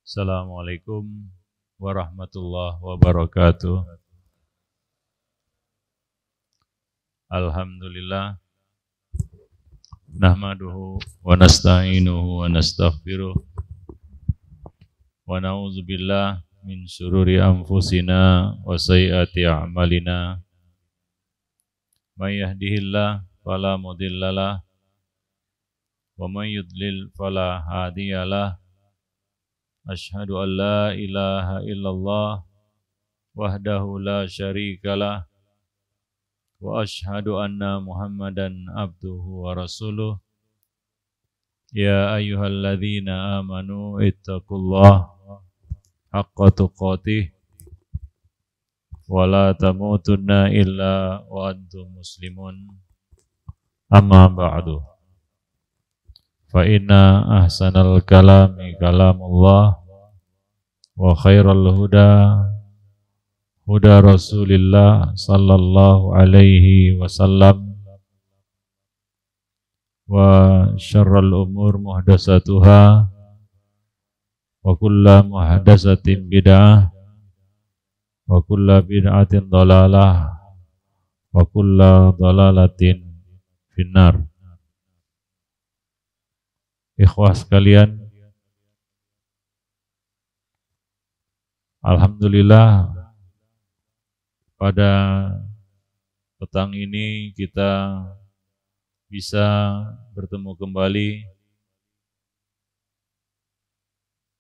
Assalamualaikum warahmatullahi wabarakatuh. Alhamdulillah nahmaduhu wa nasta'inuhu wa nastaghfiruh wa na'udzu billah min syururi anfusina wa sayyiati a'malina. May yahdihillah fala mudhillalah wa may yudlil fala hadiyalah. Asyhadu an la ilaha illallah wahdahu la syarikalah wa asyhadu anna Muhammadan abduhu wa rasuluh. Ya ayyuhalladzina amanu ittaqullaha haqqa tuqatih wa la tamutunna illa wa antum muslimun. Amma ba'du. Fa inna ahsanal kalami kalamullah wa khairal huda huda Rasulillah sallallahu alaihi wasallam wa syarrul umur muhdasatuha wa kulla muhdasatin bid'ah wa kulla bid'atin dhalalah wa kulla dhalalatin finnar. Ikhwah sekalian, alhamdulillah pada petang ini kita bisa bertemu kembali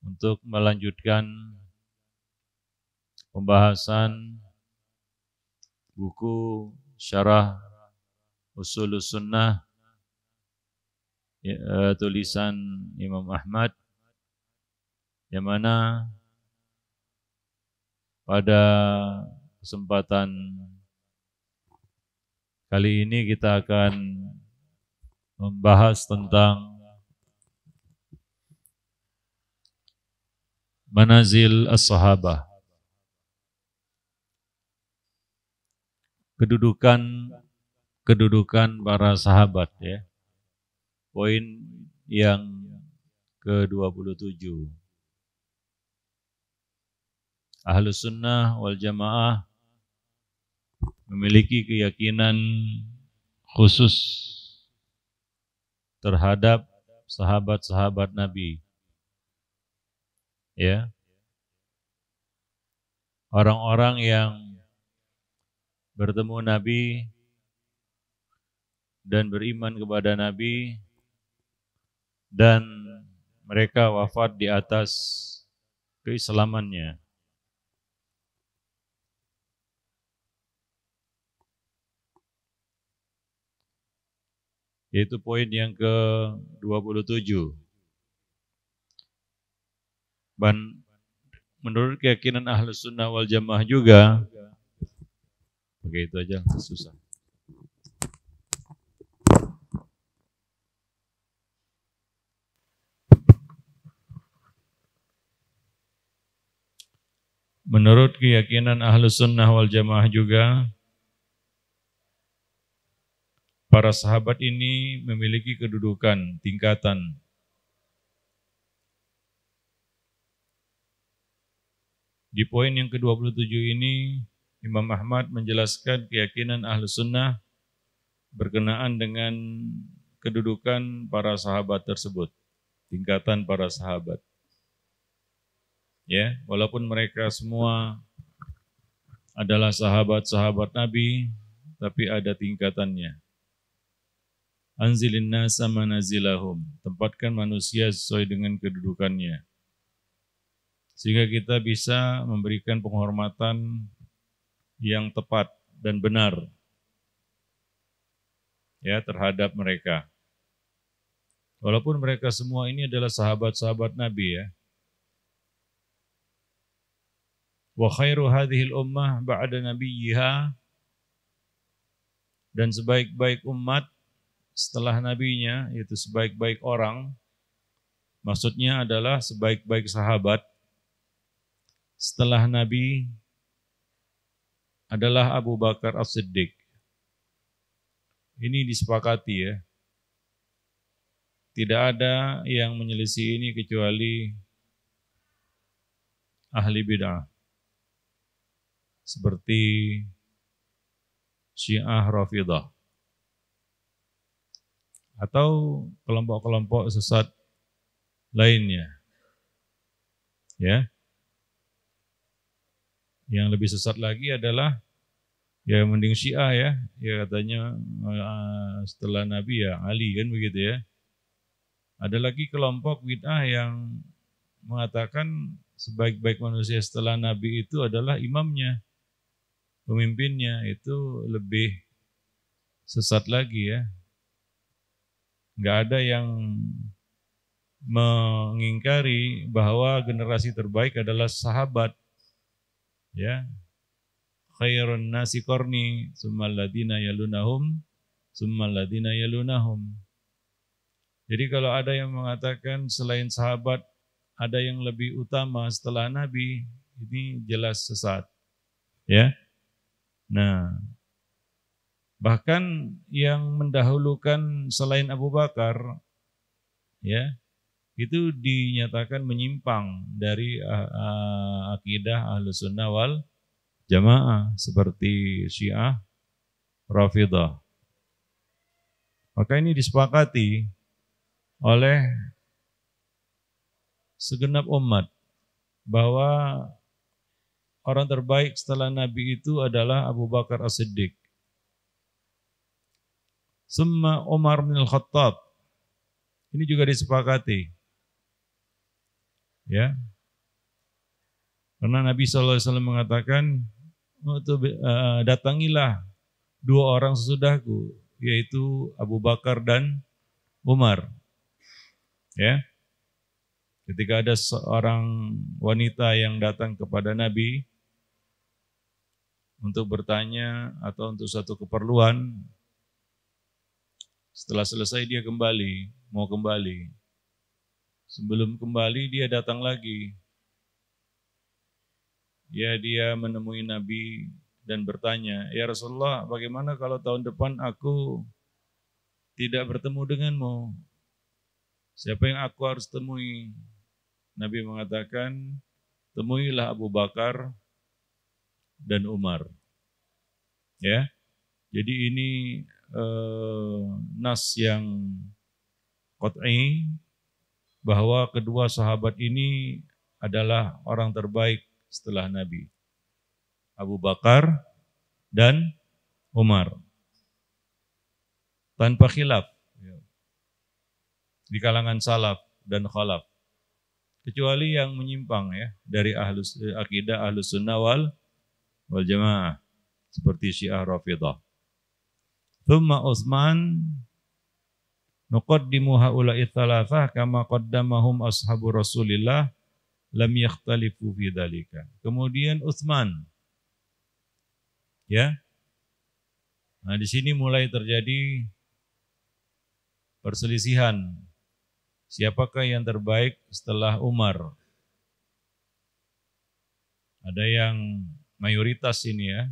untuk melanjutkan pembahasan buku Syarah Ushulus Sunnah tulisan Imam Ahmad, yang mana pada kesempatan kali ini kita akan membahas tentang manazil as-sahabah, kedudukan para sahabat, ya. Poin yang ke-27. Ahlus Sunnah wal Jamaah memiliki keyakinan khusus terhadap sahabat-sahabat Nabi. Ya. Orang-orang yang bertemu Nabi dan beriman kepada Nabi dan mereka wafat di atas keislamannya. Yaitu poin yang ke-27. Dan menurut keyakinan Ahlus Sunnah wal Jamaah juga, oke, itu aja, susah. Menurut keyakinan Ahlus Sunnah wal Jamaah juga, para sahabat ini memiliki kedudukan, tingkatan. Di poin yang ke-27 ini, Imam Ahmad menjelaskan keyakinan Ahlus Sunnah berkenaan dengan kedudukan para sahabat tersebut, tingkatan para sahabat. Ya, walaupun mereka semua adalah sahabat-sahabat Nabi, tapi ada tingkatannya. Anzilin nasa manazilahum, tempatkan manusia sesuai dengan kedudukannya. Sehingga kita bisa memberikan penghormatan yang tepat dan benar, ya, terhadap mereka. Walaupun mereka semua ini adalah sahabat-sahabat Nabi, ya. Wa khairu hadhil ummah ba'da nabiyyiha, dan sebaik-baik umat setelah nabinya, yaitu sebaik-baik orang, maksudnya adalah sebaik-baik sahabat setelah Nabi adalah Abu Bakar As-Siddiq. Ini disepakati, ya. Tidak ada yang menyelisih ini kecuali ahli bid'ah. Seperti Syiah Rafidhah atau kelompok-kelompok sesat lainnya. Ya. Yang lebih sesat lagi adalah ya mending Syiah ya. Ya katanya setelah Nabi ya Ali kan begitu ya. Ada lagi kelompok bid'ah yang mengatakan sebaik-baik manusia setelah Nabi itu adalah imamnya, pemimpinnya. Itu lebih sesat lagi ya. Nggak ada yang mengingkari bahwa generasi terbaik adalah sahabat. Ya. Khairun nasi qarni, tsummal ladina yalunahum, tsummal ladina yalunahum. Jadi kalau ada yang mengatakan selain sahabat ada yang lebih utama setelah Nabi, ini jelas sesat. Ya. Nah, bahkan yang mendahulukan selain Abu Bakar, ya, itu dinyatakan menyimpang dari akidah Ahlus Sunnah wal Jamaah seperti Syiah Rafidhah. Maka ini disepakati oleh segenap umat bahwa orang terbaik setelah Nabi itu adalah Abu Bakar As-Siddiq. Summa Umar bin Al-Khattab. Ini juga disepakati. Ya. Karena Nabi SAW mengatakan, datangilah dua orang sesudahku, yaitu Abu Bakar dan Umar. Ya. Ketika ada seorang wanita yang datang kepada Nabi untuk bertanya atau untuk satu keperluan, setelah selesai dia mau kembali. Sebelum kembali dia datang lagi. Ya, dia menemui Nabi dan bertanya, "Ya Rasulullah, bagaimana kalau tahun depan aku tidak bertemu denganmu? Siapa yang aku harus temui?" Nabi mengatakan, "Temuilah Abu Bakar dan Umar." Ya. Jadi ini nas yang qat'i bahwa kedua sahabat ini adalah orang terbaik setelah Nabi. Abu Bakar dan Umar. Tanpa khilaf di kalangan salaf dan khalaf. Kecuali yang menyimpang ya dari akidah Ahlus Sunnah wal Jamaah seperti Syiah Rafidhah. Thumma Utsman nuqaddimu haula'i tsalatsah kama qaddamahum ashabu Rasulillah lam yakhtalifu fi dzalika. Kemudian Utsman. Ya. Nah, di sini mulai terjadi perselisihan. Siapakah yang terbaik setelah Umar? Ada yang mayoritas ini ya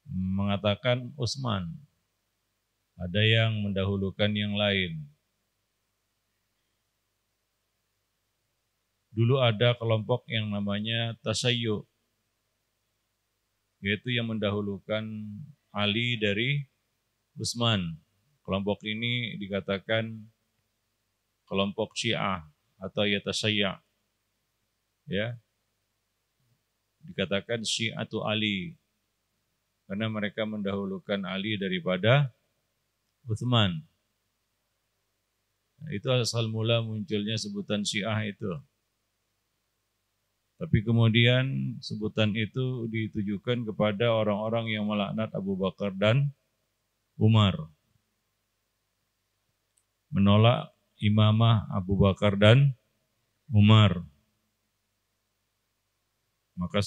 mengatakan Utsman. Ada yang mendahulukan yang lain. Dulu ada kelompok yang namanya Tasyayyu, yaitu yang mendahulukan Ali dari Utsman. Kelompok ini dikatakan kelompok Syiah atau Yatasayya. Ya. Dikatakan Syiatu Ali. Karena mereka mendahulukan Ali daripada Utsman. Nah, itu asal mula munculnya sebutan Syiah itu. Tapi kemudian sebutan itu ditujukan kepada orang-orang yang melaknat Abu Bakar dan Umar. Menolak imamah Abu Bakar dan Umar. Maka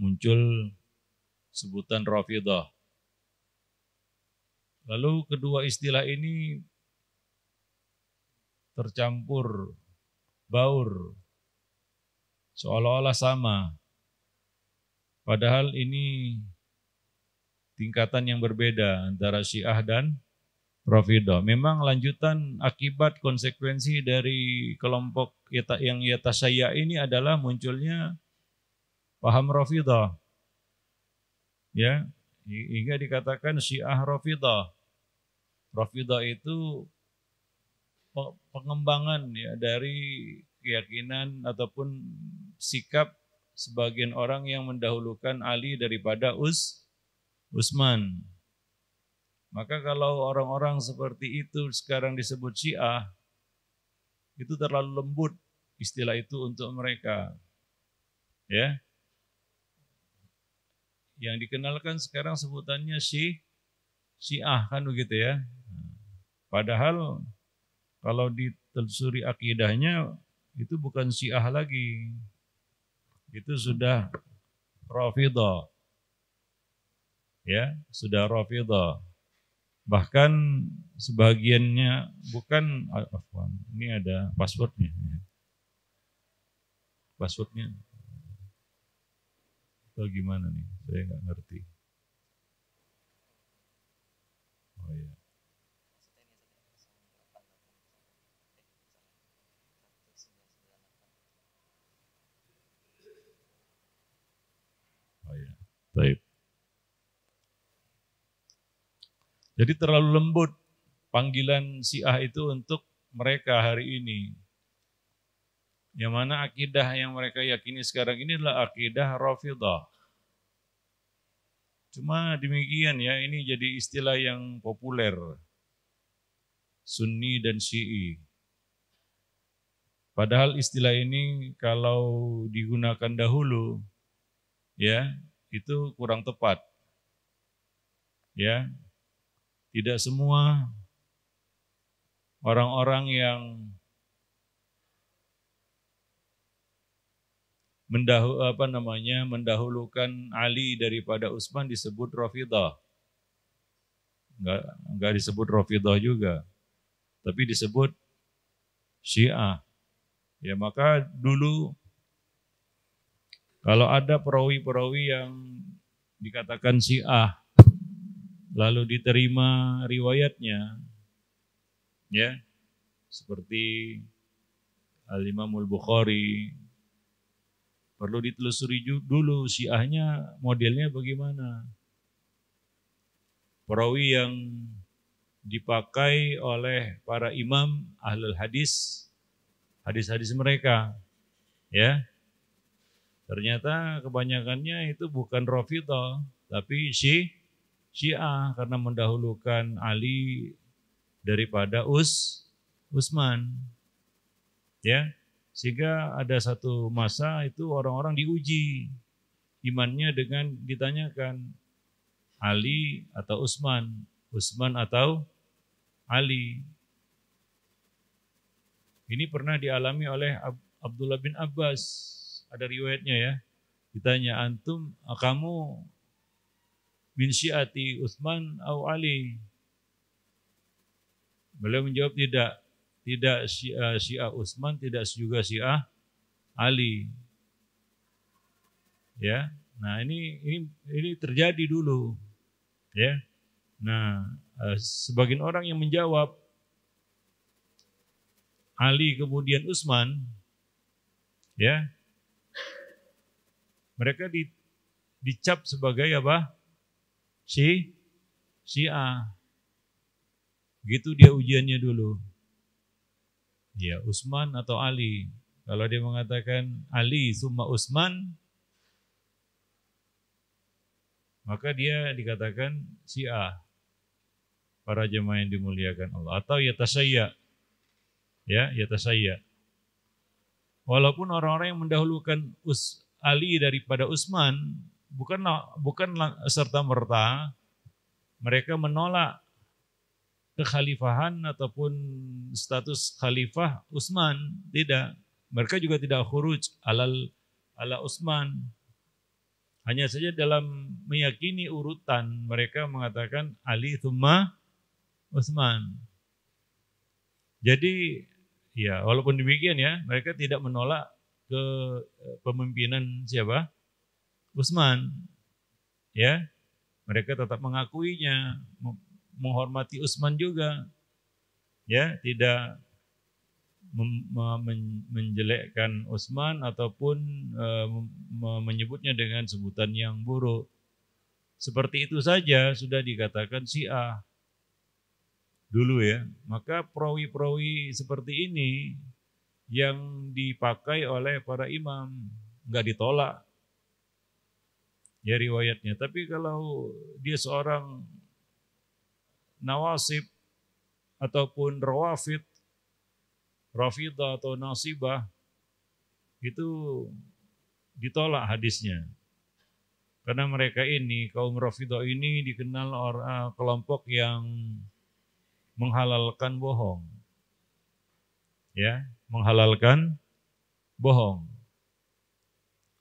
muncul sebutan Rafidhah. Lalu kedua istilah ini tercampur baur, seolah-olah sama. Padahal ini tingkatan yang berbeda antara Syiah dan Rafidah. Memang lanjutan akibat konsekuensi dari kelompok yang yatasayya ini adalah munculnya paham Rafidah. Ya, hingga dikatakan Syiah Rafidah. Rafidah itu pengembangan ya dari keyakinan ataupun sikap sebagian orang yang mendahulukan Ali daripada Utsman. Maka kalau orang-orang seperti itu sekarang disebut Syiah, itu terlalu lembut istilah itu untuk mereka. Ya. Yang dikenalkan sekarang sebutannya Syiah kan begitu ya. Padahal kalau ditelusuri akidahnya itu bukan Syiah lagi. Itu sudah Rafidah. Ya, sudah Rafidah. Bahkan sebagiannya bukan ini ada passwordnya. Passwordnya atau gimana nih? Saya nggak ngerti. Oh ya. Oh ya. Baik. Jadi terlalu lembut panggilan Syiah itu untuk mereka hari ini. Yang mana akidah yang mereka yakini sekarang ini adalah akidah Rafidah. Cuma demikian ya, ini jadi istilah yang populer. Sunni dan Syi'i. Padahal istilah ini kalau digunakan dahulu, ya itu kurang tepat. Ya, tidak semua orang-orang yang mendahulukan Ali daripada Utsman disebut Rafidah. Enggak disebut Rafidah juga. Tapi disebut Syiah. Ya maka dulu kalau ada perawi-perawi yang dikatakan Syiah lalu diterima riwayatnya, ya seperti Al-Imam Al-Bukhari, perlu ditelusuri dulu Syiahnya modelnya bagaimana. Perawi yang dipakai oleh para imam ahlul hadis, hadis-hadis mereka, ya ternyata kebanyakannya itu bukan Rafidah, tapi Syiah karena mendahulukan Ali daripada Utsman, ya. Sehingga ada satu masa itu orang-orang diuji imannya dengan ditanyakan Ali atau Utsman, Utsman atau Ali. Ini pernah dialami oleh Abdullah bin Abbas, ada riwayatnya ya. Ditanya, antum, kamu min syiati Utsman atau Ali? Beliau menjawab tidak Syiah Utsman, tidak juga Syiah Ali. Ya. Nah, ini terjadi dulu. Ya. Nah, sebagian orang yang menjawab Ali kemudian Utsman, ya. Mereka dicap sebagai apa? Syiah. Gitu dia ujiannya dulu. Ya, Utsman atau Ali. Kalau dia mengatakan Ali summa Utsman, maka dia dikatakan Syiah. Para jemaah yang dimuliakan Allah. Atau yatasayya. Ya, yatasayya. Walaupun orang-orang yang mendahulukan Ali daripada Utsman, bukan serta-merta mereka menolak kekhalifahan ataupun status khalifah Utsman, tidak. Mereka juga tidak khuruj ala Utsman. Hanya saja dalam meyakini urutan mereka mengatakan Ali tsumma Utsman. Jadi ya walaupun demikian ya mereka tidak menolak ke pemimpinan siapa? Utsman. Ya. Mereka tetap mengakuinya, menghormati Utsman juga, ya, tidak menjelekkan Utsman ataupun menyebutnya dengan sebutan yang buruk. Seperti itu saja sudah dikatakan Syiah dulu ya. Maka perawi-perawi seperti ini yang dipakai oleh para imam nggak ditolak ya riwayatnya. Tapi kalau dia seorang nawasib ataupun rawafid, rafidah atau nasibah, itu ditolak hadisnya. Karena mereka ini, kaum rafidah ini dikenal kelompok yang menghalalkan bohong. Ya, menghalalkan bohong.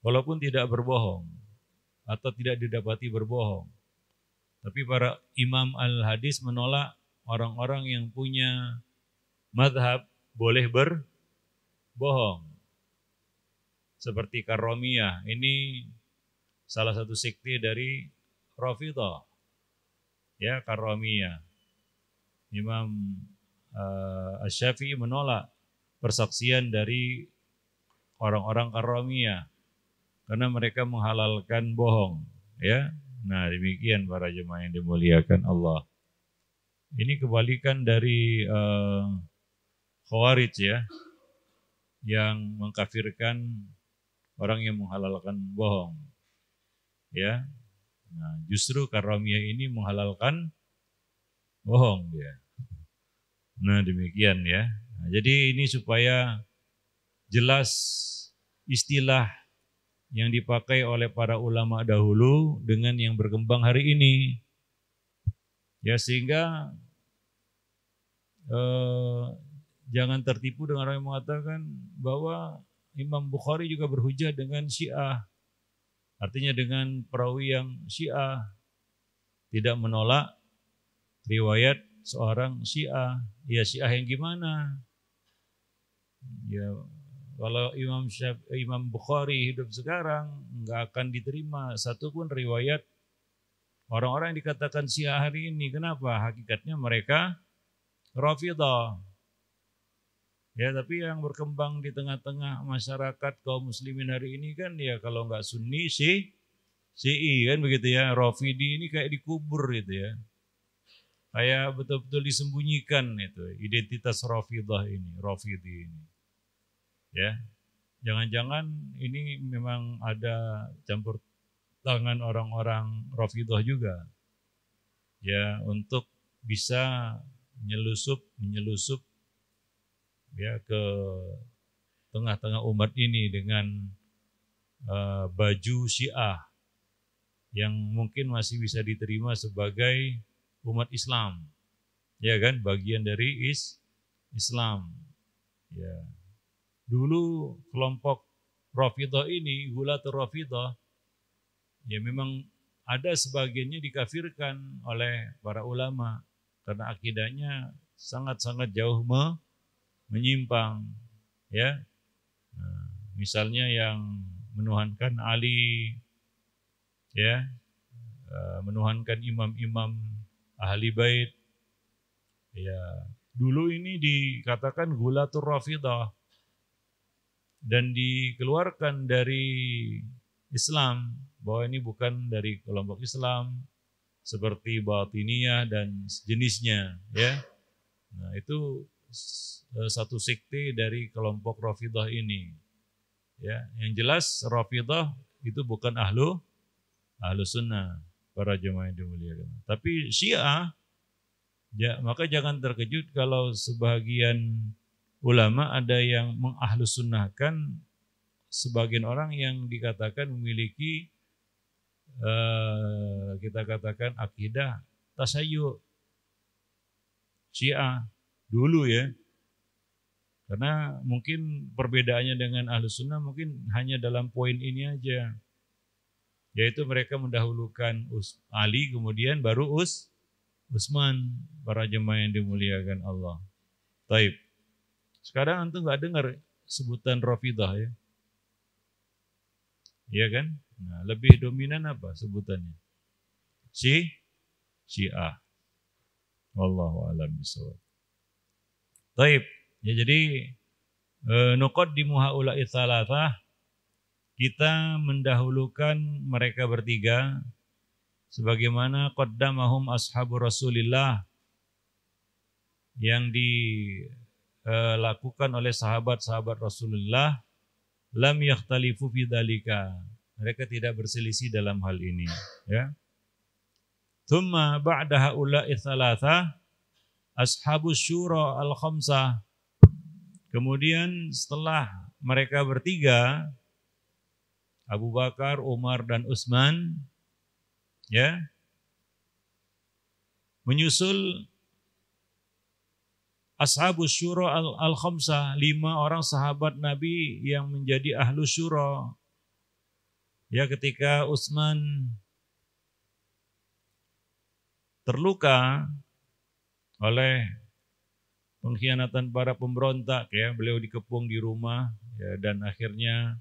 Walaupun tidak berbohong atau tidak didapati berbohong. Tapi para imam al-hadis menolak orang-orang yang punya mazhab boleh berbohong. Seperti Karomiyah, ini salah satu sekte dari Rafidah. Ya, Karomiyah. Imam Asy-Syafi'i menolak persaksian dari orang-orang Karomiyah karena mereka menghalalkan bohong, ya. Nah, demikian para jemaah yang dimuliakan Allah. Ini kebalikan dari Khawarij ya, yang mengkafirkan orang yang menghalalkan bohong. Ya. Nah, justru Karomiyah ini menghalalkan bohong dia. Nah, demikian ya. Nah, jadi ini supaya jelas istilah yang dipakai oleh para ulama dahulu dengan yang berkembang hari ini. Ya, sehingga jangan tertipu dengan orang yang mengatakan bahwa Imam Bukhari juga berhujjah dengan Syiah. Artinya dengan perawi yang Syiah, tidak menolak riwayat seorang Syiah. Ya, Syiah yang gimana? Ya, kalau Imam Bukhari hidup sekarang nggak akan diterima satupun riwayat orang-orang yang dikatakan Syiah hari ini. Kenapa? Hakikatnya mereka Rafidah. Ya, tapi yang berkembang di tengah-tengah masyarakat kaum muslimin hari ini kan ya kalau nggak Sunni Syi'i kan begitu ya. Rafidi ini kayak dikubur gitu ya. Kayak betul-betul disembunyikan itu identitas Rafidah ini, Rafidi ini. Ya, jangan-jangan ini memang ada campur tangan orang-orang Rafidah juga, ya, untuk bisa menyelusup ya ke tengah-tengah umat ini dengan baju Syiah yang mungkin masih bisa diterima sebagai umat Islam, ya kan, bagian dari Islam, ya. Dulu kelompok Rafidah ini, Gulatul Rafidah, ya memang ada sebagiannya dikafirkan oleh para ulama karena akidahnya sangat-sangat jauh menyimpang, ya. Nah, misalnya yang menuhankan Ali, ya, menuhankan imam-imam ahli bait, ya. Dulu ini dikatakan Gulatul Rafidah dan dikeluarkan dari Islam, bahwa ini bukan dari kelompok Islam seperti Batiniyah dan sejenisnya, ya. Nah, itu satu sekte dari kelompok Rafidah ini. Ya, yang jelas Rafidah itu bukan ahlu sunnah, para jemaah yang dimuliakan. Tapi Syiah, ya, maka jangan terkejut kalau sebagian ulama ada yang mengahlus sunnahkan sebagian orang yang dikatakan memiliki kita katakan akidah tasayyuh Syiah dulu ya, karena mungkin perbedaannya dengan ahlus sunnah mungkin hanya dalam poin ini aja, yaitu mereka mendahulukan Ali kemudian baru Utsman, para jemaah yang dimuliakan Allah. Taib. Sekarang antum nggak dengar sebutan Rafidah ya, iya kan? Nah, lebih dominan apa sebutannya? Syiah. Wallahu a'lam bishawab. Taib. Ya, jadi nuqaddimu haula'i tsalatsah, kita mendahulukan mereka bertiga sebagaimana qaddamahum ashabu Rasulillah, yang dilakukan oleh sahabat-sahabat Rasulullah, lam yakhtalifu fi dzalika. Mereka tidak berselisih dalam hal ini, ya. Tsumma ba'da haula'i tsalatsah ashabus syura al-khamsah. Kemudian setelah mereka bertiga, Abu Bakar, Umar dan Utsman, ya, menyusul ashabus syura al-khamsah, 5 orang sahabat Nabi yang menjadi ahlu syura. Ya, ketika Utsman terluka oleh pengkhianatan para pemberontak, ya, beliau dikepung di rumah, ya, dan akhirnya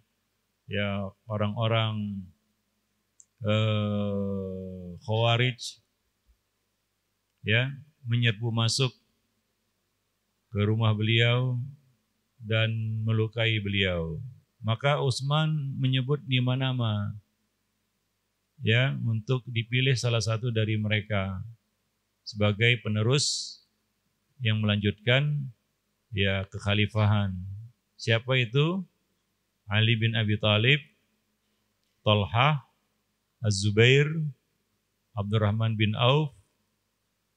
ya orang-orang Khawarij, ya, menyerbu masuk ke rumah beliau dan melukai beliau. Maka Utsman menyebut 5 nama, ya, untuk dipilih salah satu dari mereka sebagai penerus yang melanjutkan, ya, kekhalifahan. Siapa itu? Ali bin Abi Thalib, Thalhah, Az-Zubair, Abdurrahman bin Auf,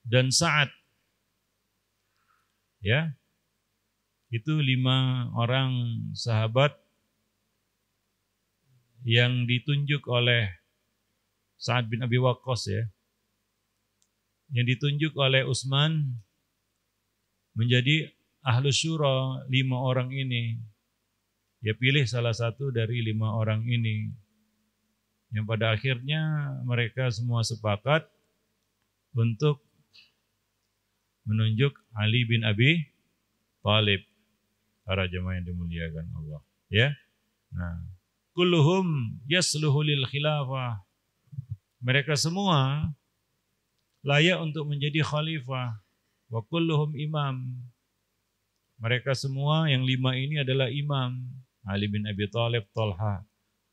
dan Sa'ad. Ya, itu 5 orang sahabat yang ditunjuk oleh Sa'ad bin Abi Waqqas, ya, yang ditunjuk oleh Utsman menjadi ahlu syura 5 orang ini. Ya, pilih salah satu dari 5 orang ini, yang pada akhirnya mereka semua sepakat untuk menunjuk Ali bin Abi Thalib. Para jemaah yang dimuliakan Allah, ya. Nah, kulluhum yasluhu lil khilafah. Mereka semua layak untuk menjadi khalifah. Wa kulluhum imam. Mereka semua yang 5 ini adalah imam. Ali bin Abi Thalib, Thalhah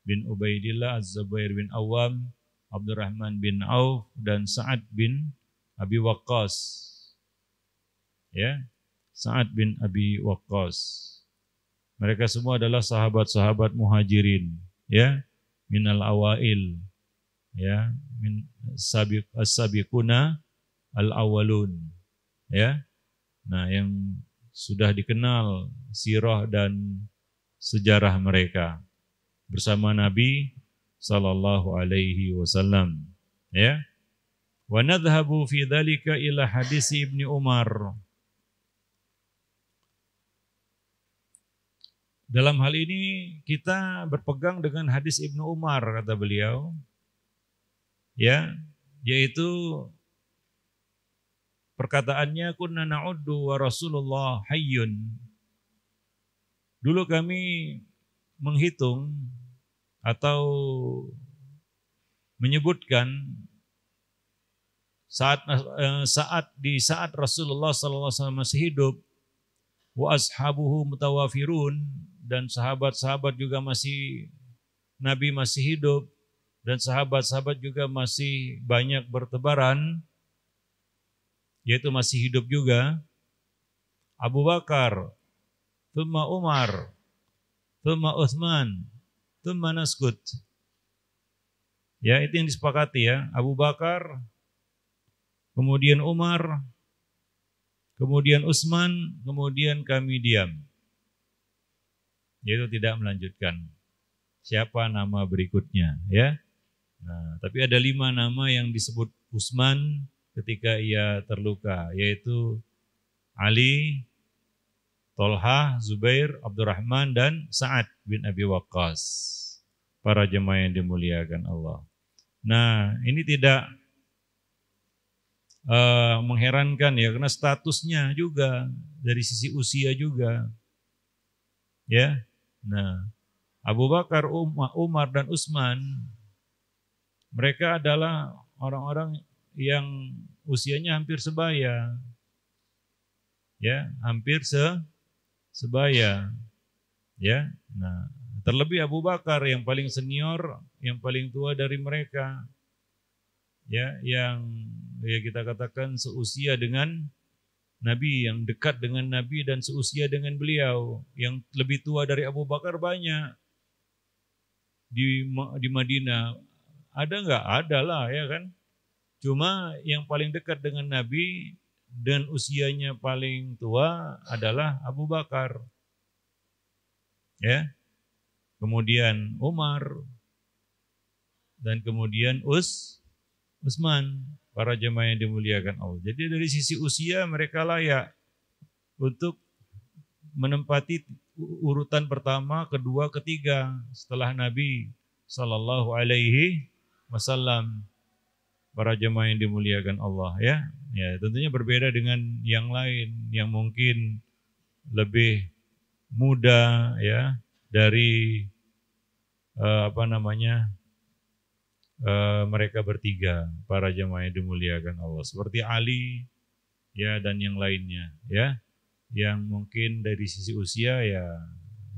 bin Ubaidillah, Az-Zubair bin Awam, Abdurrahman bin Auf, dan Sa'ad bin Abi Waqqas. Ya, Sa'ad bin Abi Waqqas. Mereka semua adalah sahabat-sahabat muhajirin, ya, minal awail, ya, min as-sabiquna al-awwalun, ya. Nah, yang sudah dikenal sirah dan sejarah mereka bersama Nabi sallallahu alaihi wasallam, ya. Wa nadhhabu fi dzalika ila hadis Ibnu Umar. Dalam hal ini kita berpegang dengan hadis Ibnu Umar, kata beliau, ya, yaitu perkataannya, kunna na'uddu wa Rasulullah hayyun. Dulu kami menghitung atau menyebutkan saat Rasulullah SAW masih hidup, wa ashabuhu mutawafirun, dan sahabat-sahabat juga Nabi masih hidup, dan sahabat-sahabat juga masih banyak bertebaran, yaitu masih hidup juga. Abu Bakar, thumma Umar, thumma Utsman, thumma naskut. Ya, itu yang disepakati, ya. Abu Bakar, kemudian Umar, kemudian Utsman, kemudian kami diam. Yaitu tidak melanjutkan siapa nama berikutnya, ya. Nah, tapi ada 5 nama yang disebut Utsman ketika ia terluka, yaitu Ali, Thalhah, Zubair, Abdurrahman, dan Sa'ad bin Abi Waqqas. Para jemaah yang dimuliakan Allah. Nah, ini tidak mengherankan, ya, karena statusnya juga dari sisi usia juga, ya. Nah, Abu Bakar, Umar dan Utsman, mereka adalah orang-orang yang usianya hampir sebaya. Ya, hampir sebaya. Ya. Nah, terlebih Abu Bakar yang paling senior, yang paling tua dari mereka. Ya, yang ya kita katakan seusia dengan Nabi, yang dekat dengan Nabi dan seusia dengan beliau. Yang lebih tua dari Abu Bakar banyak di Madinah. Ada nggak? Ada lah ya kan. Cuma yang paling dekat dengan Nabi dan usianya paling tua adalah Abu Bakar. Ya. Kemudian Umar dan kemudian Utsman, para jemaah yang dimuliakan Allah. Jadi dari sisi usia mereka layak untuk menempati urutan pertama, kedua, ketiga setelah Nabi Sallallahu Alaihi Wasallam. Para jemaah yang dimuliakan Allah ya. Ya, tentunya berbeda dengan yang lain yang mungkin lebih muda ya dari mereka bertiga, para jemaah yang dimuliakan Allah, seperti Ali ya dan yang lainnya ya, yang mungkin dari sisi usia ya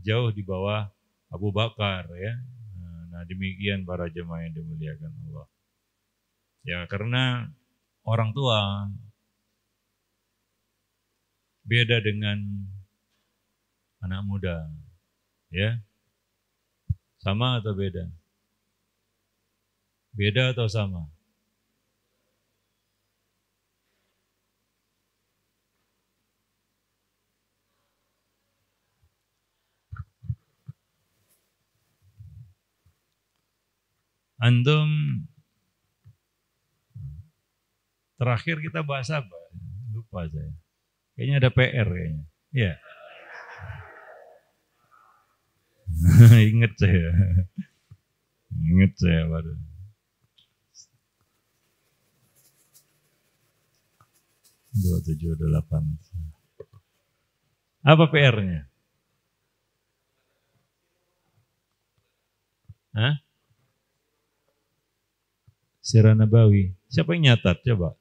jauh di bawah Abu Bakar ya. Nah, demikian para jemaah yang dimuliakan Allah. Ya, karena orang tua beda dengan anak muda. Ya. Sama atau beda? Beda atau sama? Antum terakhir kita bahas apa? Lupa saya. Kayaknya ada PR kayaknya. Iya. Ingat saya. Ingat saya baru. Dua tujuh delapan. Apa PR-nya? Hah? Sirah Nabawi. Siapa yang nyatat? Coba.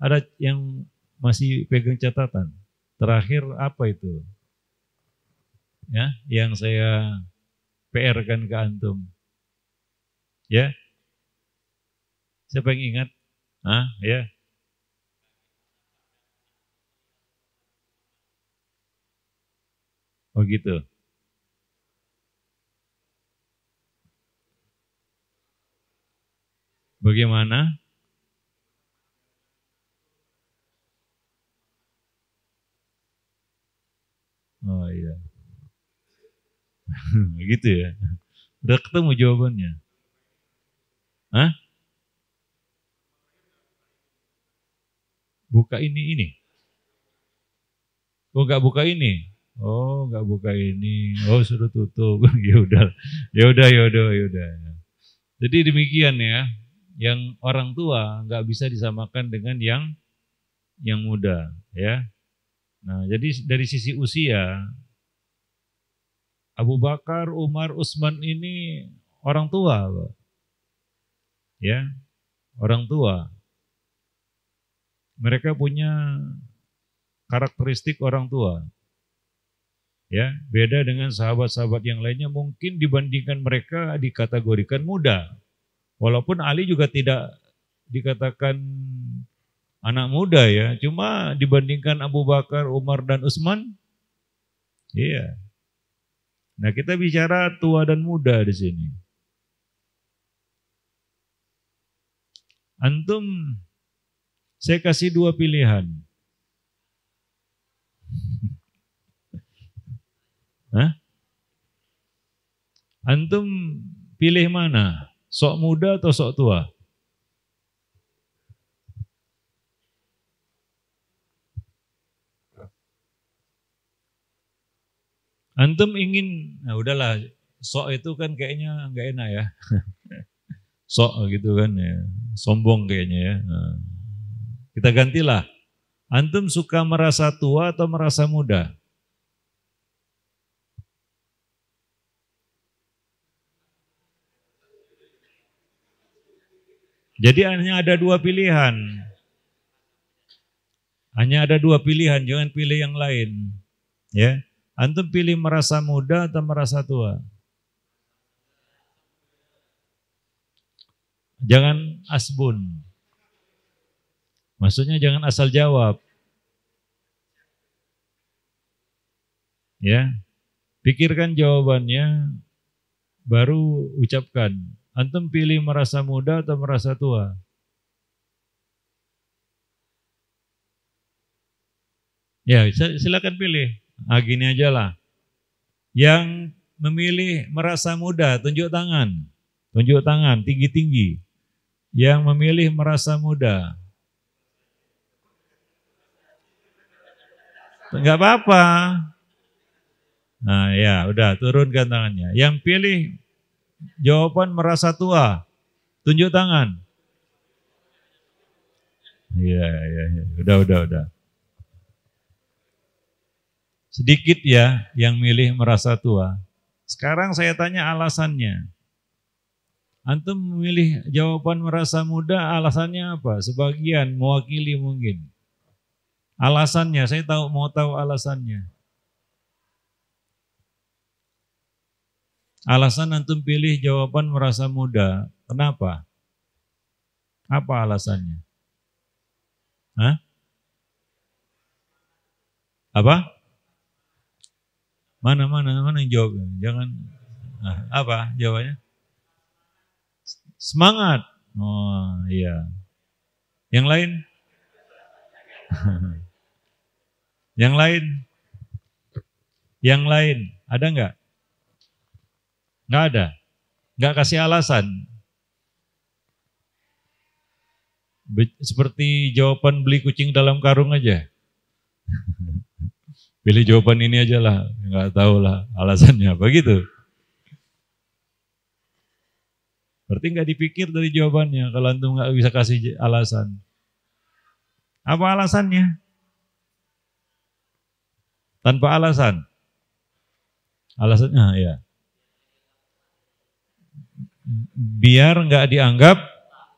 Ada yang masih pegang catatan? Terakhir apa itu? Ya, yang saya PR-kan ke antum. Ya? Siapa yang ingat? Hah? Ya? Oh gitu. Bagaimana? Oh iya. Gitu ya. Udah ketemu jawabannya. Hah? Buka ini. Oh nggak buka ini. Oh nggak buka ini. Oh suruh tutup. Ya udah. Ya udah. Ya udah. Ya udah. Jadi demikian ya. Yang orang tua nggak bisa disamakan dengan yang muda, ya. Nah, jadi dari sisi usia Abu Bakar, Umar, Utsman ini orang tua, Pak. Ya, orang tua. Mereka punya karakteristik orang tua. Ya, beda dengan sahabat-sahabat yang lainnya mungkin dibandingkan mereka dikategorikan muda. Walaupun Ali juga tidak dikatakan anak muda ya, cuma dibandingkan Abu Bakar, Umar dan Utsman, iya. Nah, kita bicara tua dan muda di sini. Antum, saya kasih dua pilihan. Hah? Antum pilih mana? Sok muda atau sok tua? Antum ingin, nah udahlah, sok itu kan kayaknya nggak enak ya. Sok gitu kan ya, sombong kayaknya ya. Nah, kita gantilah. Antum suka merasa tua atau merasa muda? Jadi hanya ada dua pilihan. Hanya ada dua pilihan, jangan pilih yang lain. Ya, antum pilih merasa muda atau merasa tua. Jangan asbun. Maksudnya jangan asal jawab. Ya, pikirkan jawabannya, baru ucapkan. Antum pilih merasa muda atau merasa tua? Ya, silakan pilih. Nah, gini aja lah. Yang memilih merasa muda, tunjuk tangan. Tunjuk tangan, tinggi-tinggi. Yang memilih merasa muda. Enggak apa-apa. Nah ya, udah turunkan tangannya. Yang pilih jawaban merasa tua, tunjuk tangan. Iya, iya, iya. Udah. Sedikit ya yang milih merasa tua. Sekarang saya tanya alasannya. Antum memilih jawaban merasa muda, alasannya apa? Sebagian mewakili mungkin. Alasannya, saya mau tahu alasannya. Alasan antum pilih jawaban merasa muda, kenapa? Apa alasannya? Hah? Apa? Mana yang jawab? Jangan. Nah, apa jawabannya? Semangat. Oh iya. Yang lain? Yang lain? Yang lain? Ada nggak? Nggak ada. Nggak kasih alasan. Seperti jawaban beli kucing dalam karung aja. Pilih jawaban ini aja lah, nggak tahu lah alasannya apa gitu. Berarti nggak dipikir dari jawabannya kalau antum nggak bisa kasih alasan. Apa alasannya? Tanpa alasan. Alasannya ya. Biar nggak dianggap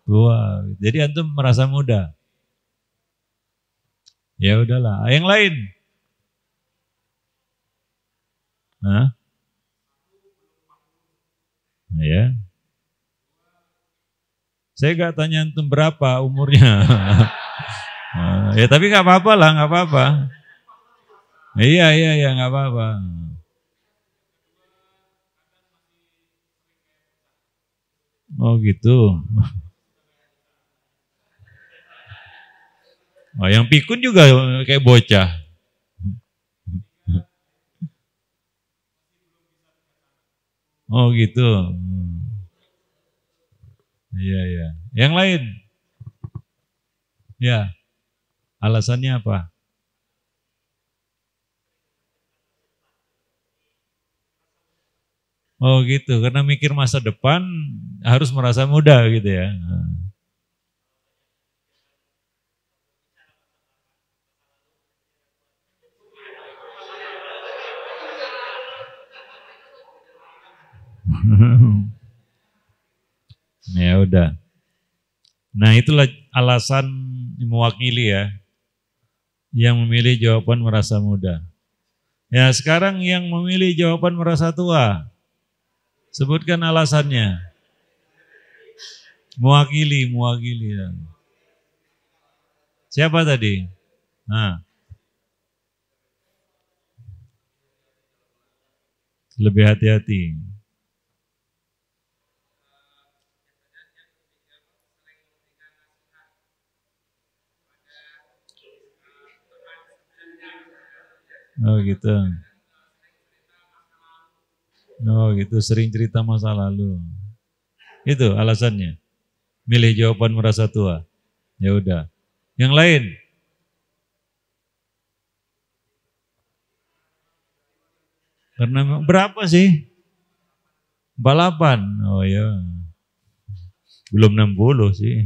tua. Jadi antum merasa muda. Ya udahlah. Yang lain? Hah? Ya. Saya nggak tanya antum berapa umurnya. Ya tapi nggak apa-apa lah, nggak apa-apa. Iya, nggak apa-apa. Oh gitu. Oh, yang pikun juga kayak bocah. Oh gitu. Iya. Yang lain? Ya. Alasannya apa? Oh gitu, karena mikir masa depan harus merasa muda gitu ya. Ya udah. Nah itulah alasan mewakili ya, yang memilih jawaban merasa muda. Ya sekarang yang memilih jawaban merasa tua, sebutkan alasannya. Mewakili. Siapa tadi? Nah, lebih hati-hati. Oh gitu. Oh gitu, sering cerita masa lalu. Itu alasannya. Milih jawaban merasa tua. Ya udah. Yang lain? Karena berapa sih? Balapan. Oh ya. Belum 60 sih.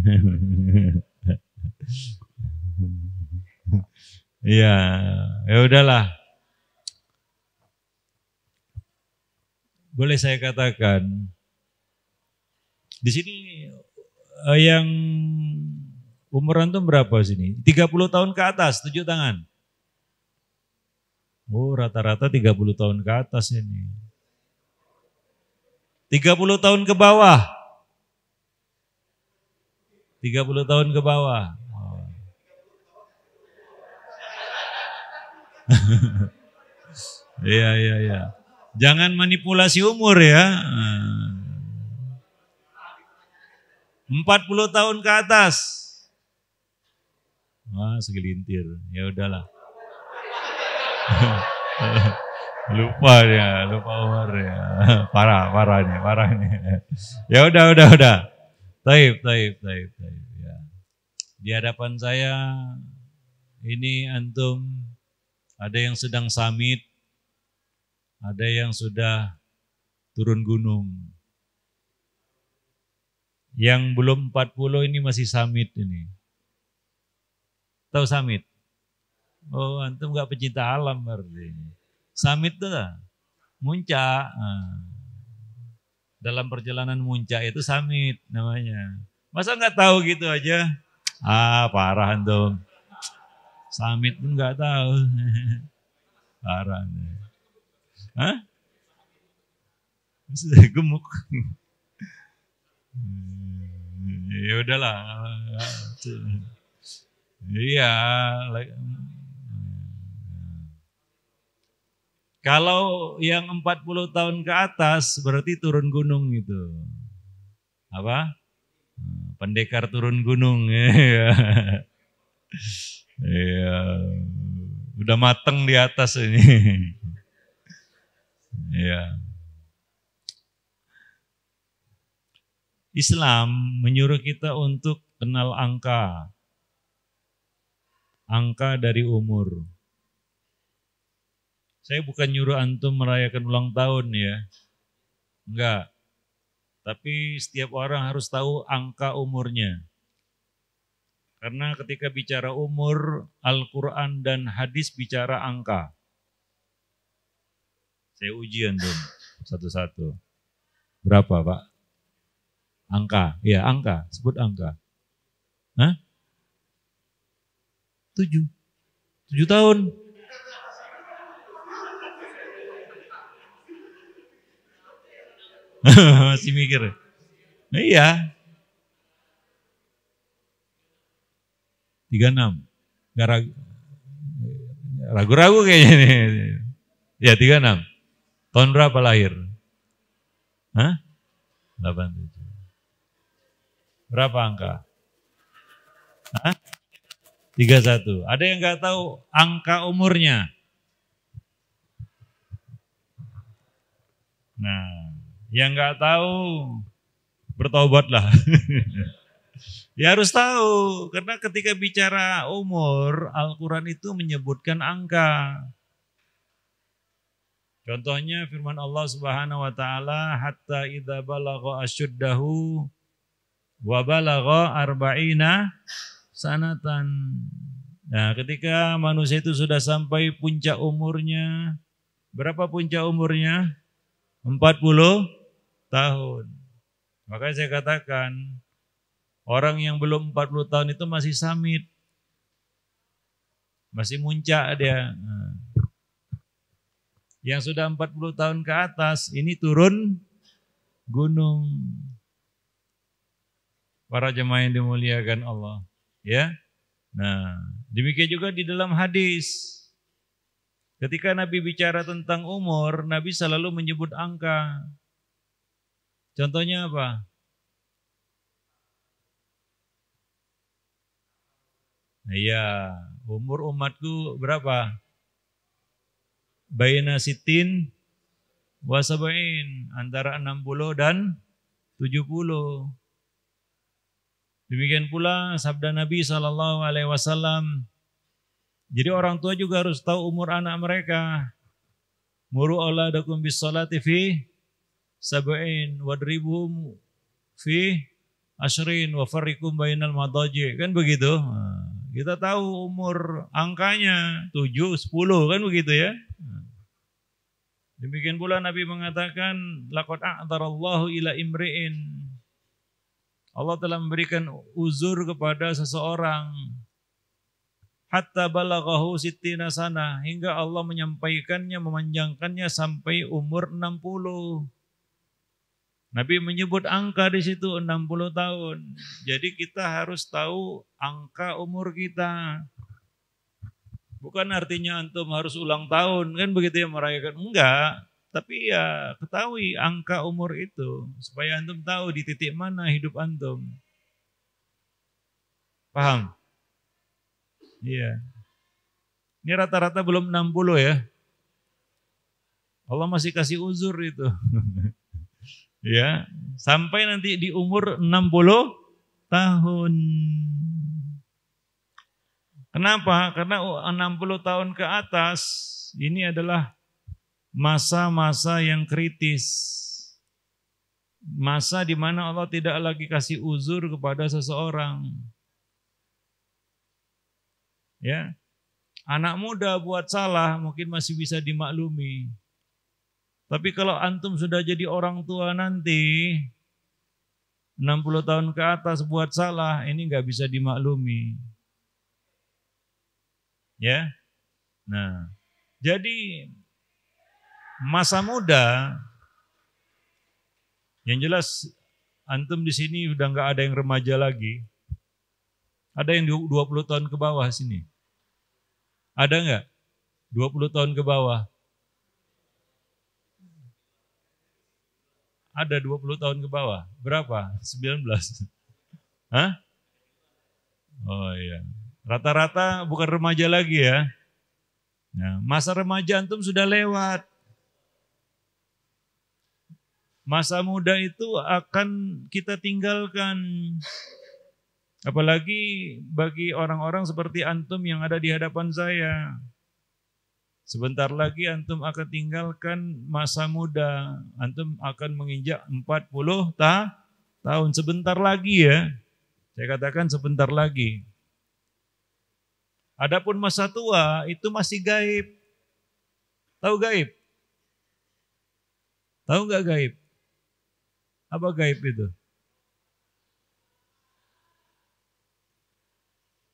Iya, ya udahlah. Boleh saya katakan di sini yang umur antum berapa sini? 30 tahun ke atas, tunjuk tangan. Oh, rata-rata 30 tahun ke atas ini. 30 tahun ke bawah. 30 tahun ke bawah. Oh. Iya. Jangan manipulasi umur ya. 40 tahun ke atas. Wah, segelintir. Ya udahlah. Lupa umur ya. Parah nih. Ya udah. Taib. Ya. Di hadapan saya ini antum ada yang sedang summit, ada yang sudah turun gunung. Yang belum 40 ini masih summit ini. Tahu summit? Oh, antum enggak pecinta alam berarti. Summit itu muncak. Dalam perjalanan muncak itu summit namanya. Masa enggak tahu gitu aja? Parah antum. Summit pun enggak tahu. Parah. Hah? Sudah gemuk. Ya udahlah. Iya. Kalau yang 40 tahun ke atas berarti turun gunung itu. Apa? Pendekar turun gunung. Iya. Udah mateng di atas ini. Iya. Islam menyuruh kita untuk kenal angka. Angka dari umur. Saya bukan nyuruh antum merayakan ulang tahun ya. Enggak. Tapi setiap orang harus tahu angka umurnya. Karena ketika bicara umur, Al-Quran dan hadis bicara angka. Saya uji antum satu-satu. Berapa Pak? Angka, ya angka, sebut angka. Hah? 7 tahun. Masih mikir. Iya. 36. Gak ragu-ragu kayaknya nih. Ya 36. Tahun berapa lahir? Hah? 87. Berapa angka? Hah? 31. Ada yang nggak tahu angka umurnya? Nah, yang nggak tahu bertobatlah. Ya harus tahu, karena ketika bicara umur, Al-Quran itu menyebutkan angka. Contohnya firman Allah Subhanahu wa taala, hatta idza balagha asyuddahu wa balagha arba'ina sanatan. Nah, ketika manusia itu sudah sampai puncak umurnya, berapa puncak umurnya? 40 tahun. Makanya saya katakan, orang yang belum 40 tahun itu masih summit. Masih muncak dia. Yang sudah 40 tahun ke atas, ini turun gunung. Para jemaah yang dimuliakan Allah, ya. Nah, demikian juga di dalam hadis. Ketika Nabi bicara tentang umur, Nabi selalu menyebut angka. Contohnya apa? Iya, umur umatku berapa? Baina sitin wa sab'in, antara 60 dan 70. Demikian pula sabda Nabi SAW. Jadi orang tua juga harus tahu umur anak mereka. Muru auladakum bis salati fi sab'in wadribuhum fi ashrin wa farriqum bainal madaji. Kan begitu. Kita tahu umur angkanya 7, 10 kan begitu ya. Demikian pula Nabi mengatakan laqad a'tarallahu ila imri'in. Allah telah memberikan uzur kepada seseorang hatta balaghahu sittina sana, hingga Allah menyampaikannya, memanjangkannya sampai umur 60. Nabi menyebut angka di situ 60 tahun. Jadi kita harus tahu angka umur kita. Bukan artinya antum harus ulang tahun, kan begitu ya merayakan. Enggak, tapi ya ketahui angka umur itu supaya antum tahu di titik mana hidup antum. Paham? Iya. Ini rata-rata belum 60 ya. Allah masih kasih uzur itu. Ya, sampai nanti di umur 60 tahun. Kenapa? Karena 60 tahun ke atas ini adalah masa-masa yang kritis. Masa di mana Allah tidak lagi kasih uzur kepada seseorang. Ya. Anak muda buat salah mungkin masih bisa dimaklumi. Tapi kalau antum sudah jadi orang tua nanti, 60 tahun ke atas buat salah, ini nggak bisa dimaklumi. Ya, nah, jadi masa muda, yang jelas antum di sini udah nggak ada yang remaja lagi. Ada yang 20 tahun ke bawah sini. Ada nggak? 20 tahun ke bawah. Ada 20 tahun ke bawah. Berapa? 19. Hah? Oh iya. Rata-rata bukan remaja lagi ya. Nah, masa remaja antum sudah lewat. Masa muda itu akan kita tinggalkan. Apalagi bagi orang-orang seperti antum yang ada di hadapan saya. Sebentar lagi antum akan tinggalkan masa muda. Antum akan menginjak 40 tahun. Sebentar lagi ya. Saya katakan sebentar lagi. Adapun masa tua itu masih gaib. Tahu gaib? Tahu nggak gaib? Apa gaib itu?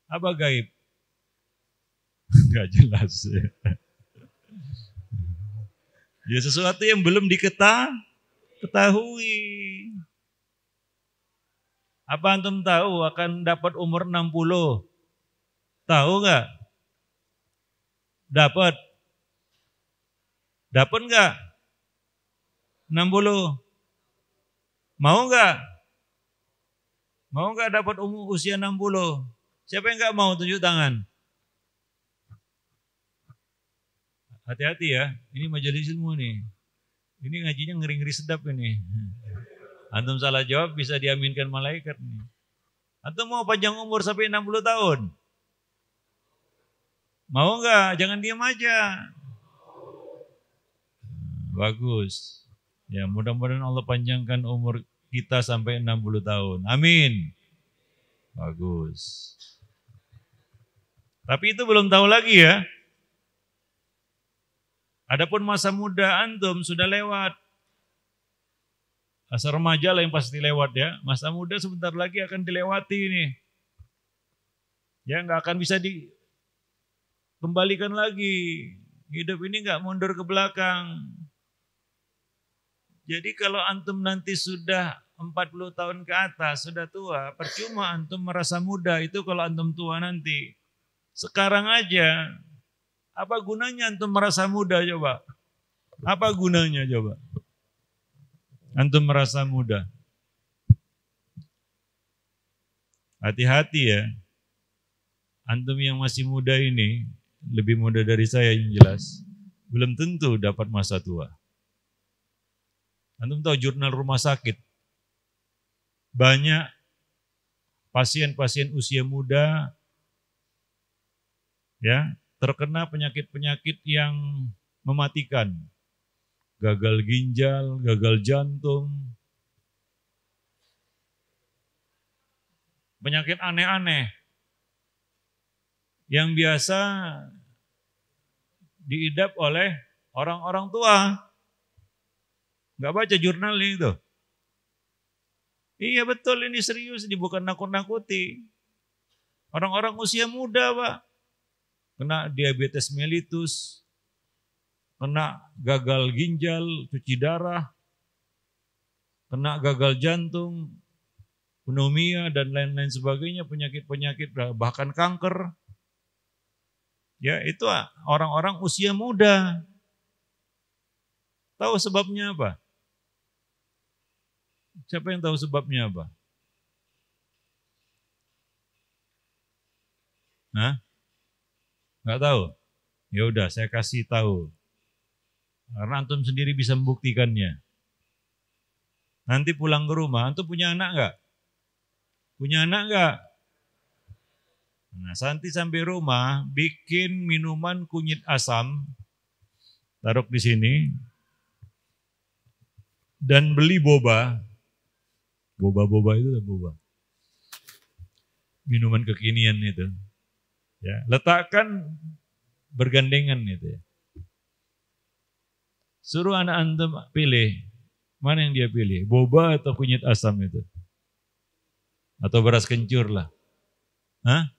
Apa gaib? Nggak jelas ya. Ya sesuatu yang belum diketahui. Apa antum tahu akan dapat umur 60? Tahu nggak? Dapat? Dapat nggak? 60? Mau nggak? Mau nggak dapat umur usia 60? Siapa yang nggak mau, tunjuk tangan? Hati-hati ya, ini majelis ilmu nih. Ini ngajinya ngeri-ngeri sedap ini. Antum salah jawab bisa diaminkan malaikat nih. Antum mau panjang umur sampai 60 tahun? Mau enggak? Jangan diam aja. Bagus. Ya, mudah-mudahan Allah panjangkan umur kita sampai 60 tahun. Amin. Bagus. Tapi itu belum tahu lagi ya. Adapun masa muda antum sudah lewat. Masa remaja lah yang pasti lewat ya. Masa muda sebentar lagi akan dilewati ini. Ya nggak akan bisa dikembalikan lagi. Hidup ini nggak mundur ke belakang. Jadi kalau antum nanti sudah 40 tahun ke atas, sudah tua, percuma antum merasa muda itu kalau antum tua nanti. Sekarang aja. Apa gunanya antum merasa muda coba? Apa gunanya coba? Antum merasa muda. Hati-hati ya. Antum yang masih muda ini, lebih muda dari saya yang jelas, belum tentu dapat masa tua. Antum tahu jurnal rumah sakit. Banyak pasien-pasien usia muda ya, terkena penyakit-penyakit yang mematikan. Gagal ginjal, gagal jantung. Penyakit aneh-aneh yang biasa diidap oleh orang-orang tua. Enggak baca jurnal itu. Iya betul, ini serius, ini bukan nakut-nakuti. Orang-orang usia muda Pak, kena diabetes mellitus, kena gagal ginjal, cuci darah, kena gagal jantung, pneumonia dan lain-lain sebagainya, penyakit-penyakit bahkan kanker. Ya, itu orang-orang usia muda. Tahu sebabnya apa? Siapa yang tahu sebabnya apa? Hah? Nggak tahu? Ya udah, saya kasih tahu. Karena antum sendiri bisa membuktikannya. Nanti pulang ke rumah, antum punya anak nggak? Punya anak nggak? Nah, nanti sampai rumah, bikin minuman kunyit asam, taruh di sini, dan beli boba. Boba-boba itu boba. Minuman kekinian itu. Ya, letakkan bergandengan itu ya. Suruh anak antum pilih, mana yang dia pilih, boba atau kunyit asam itu? Atau beras kencur lah. Hah?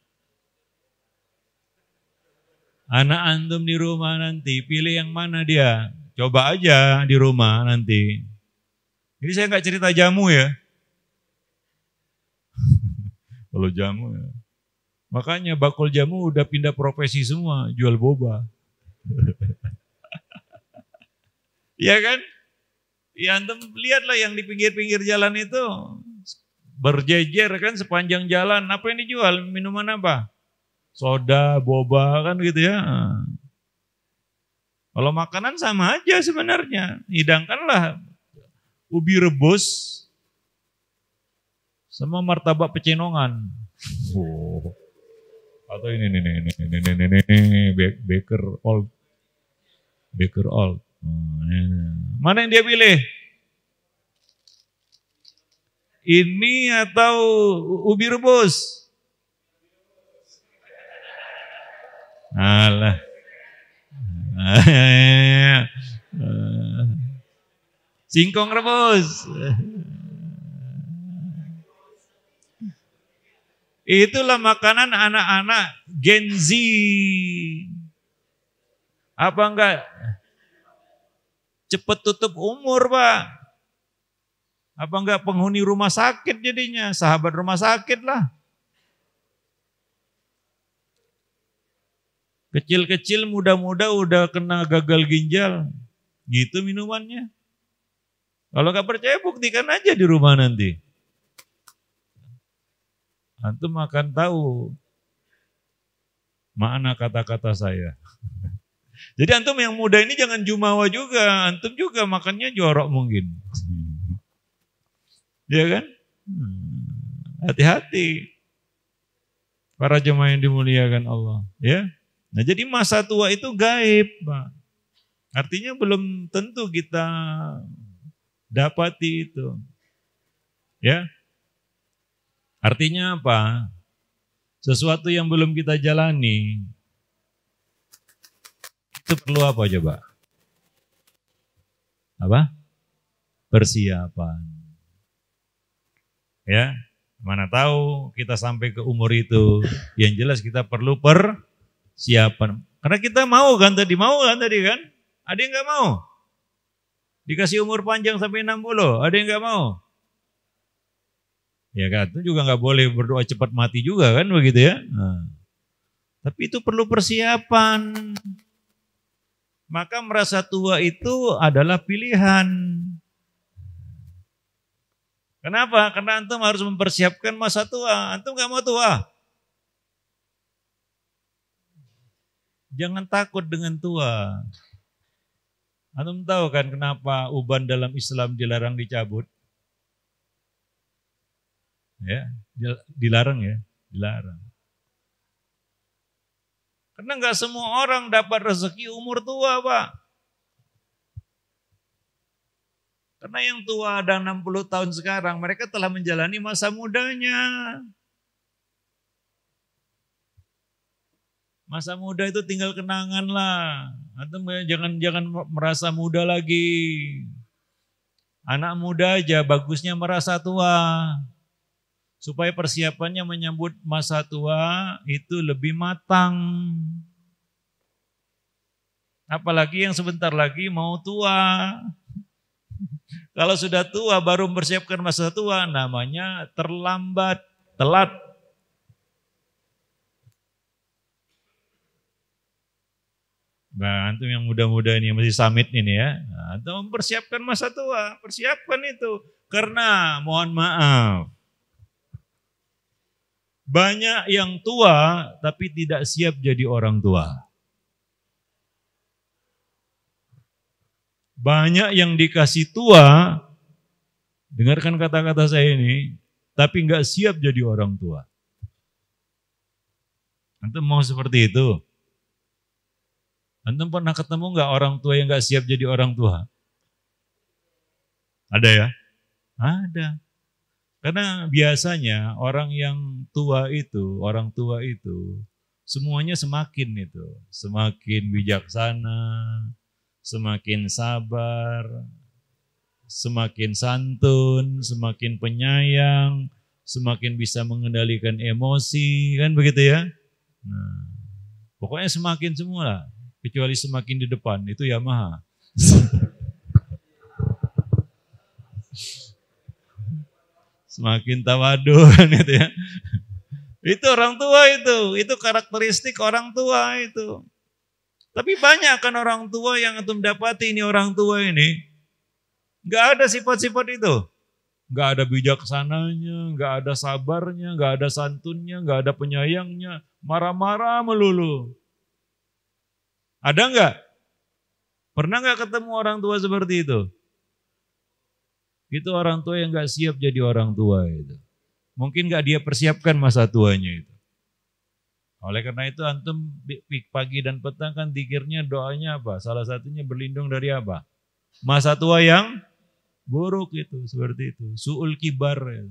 Anak antum di rumah nanti, pilih yang mana dia. Coba aja di rumah nanti. Ini saya nggak cerita jamu ya. Kalau jamu ya. Makanya bakul jamu udah pindah profesi semua, jual boba. Iya kan? Ya antum lihatlah yang di pinggir-pinggir jalan itu. Berjejer kan sepanjang jalan. Apa yang dijual? Minuman apa? Soda, boba kan gitu ya. Kalau makanan sama aja sebenarnya. Hidangkanlah ubi rebus sama martabak pecenongan. Oh. Atau ini Baker Old. Baker Old. Mana yang dia pilih? Ini atau ubi rebus? Alah. Singkong rebus. Itulah makanan anak-anak Gen Z. Apa enggak? Cepat tutup umur, Pak. Apa enggak penghuni rumah sakit jadinya? Sahabat rumah sakit lah. Kecil-kecil, muda-muda udah kena gagal ginjal. Gitu minumannya. Kalau nggak percaya buktikan aja di rumah nanti. Antum akan tahu makna kata-kata saya. Jadi antum yang muda ini jangan jumawa juga. Antum juga makannya jorok mungkin. Ya kan? Hati-hati. Para jemaah yang dimuliakan Allah. Ya. Nah jadi masa tua itu gaib, Pak. Artinya belum tentu kita dapati itu. Ya. Artinya apa? Sesuatu yang belum kita jalani, itu perlu apa coba? Apa? Persiapan. Ya, mana tahu kita sampai ke umur itu. Yang jelas kita perlu persiapan. Karena kita mau kan tadi kan? Ada yang nggak mau? Dikasih umur panjang sampai 60, ada yang nggak mau? Ya kan, itu juga nggak boleh berdoa cepat mati juga kan begitu ya. Nah, tapi itu perlu persiapan. Maka merasa tua itu adalah pilihan. Kenapa? Karena antum harus mempersiapkan masa tua. Antum nggak mau tua. Jangan takut dengan tua. Antum tahu kan kenapa uban dalam Islam dilarang dicabut? Ya, dilarang ya, dilarang. Karena nggak semua orang dapat rezeki umur tua, Pak. Karena yang tua ada 60 tahun sekarang, mereka telah menjalani masa mudanya. Masa muda itu tinggal kenangan lah. Antum jangan merasa muda lagi. Anak muda aja bagusnya merasa tua. Supaya persiapannya menyambut masa tua itu lebih matang. Apalagi yang sebentar lagi mau tua. Kalau sudah tua baru mempersiapkan masa tua, namanya terlambat, telat. Nah, antum yang muda-muda ini yang masih summit ini ya, antum mempersiapkan masa tua, persiapkan itu. Karena mohon maaf, banyak yang tua tapi tidak siap jadi orang tua. Banyak yang dikasih tua, dengarkan kata-kata saya ini, tapi nggak siap jadi orang tua. Antum mau seperti itu? Antum pernah ketemu nggak orang tua yang nggak siap jadi orang tua? Ada ya? Ada. Karena biasanya orang yang tua itu, orang tua itu, semuanya semakin bijaksana, semakin sabar, semakin santun, semakin penyayang, semakin bisa mengendalikan emosi, kan begitu ya? Nah, pokoknya semakin semua lah, kecuali semakin di depan, itu Yamaha. Semakin tawadu kan itu ya. Itu orang tua itu karakteristik orang tua itu. Tapi banyak kan orang tua yang antum dapati ini orang tua ini, nggak ada sifat-sifat itu. Nggak ada bijaksananya, nggak ada sabarnya, nggak ada santunnya, nggak ada penyayangnya, marah-marah melulu. Ada nggak? Pernah nggak ketemu orang tua seperti itu? Itu orang tua yang nggak siap jadi orang tua itu. Mungkin nggak dia persiapkan masa tuanya itu. Oleh karena itu antum pagi dan petang kan zikirnya doanya apa? Salah satunya berlindung dari apa? Masa tua yang buruk itu, seperti itu. Su'ul kibar. Ya.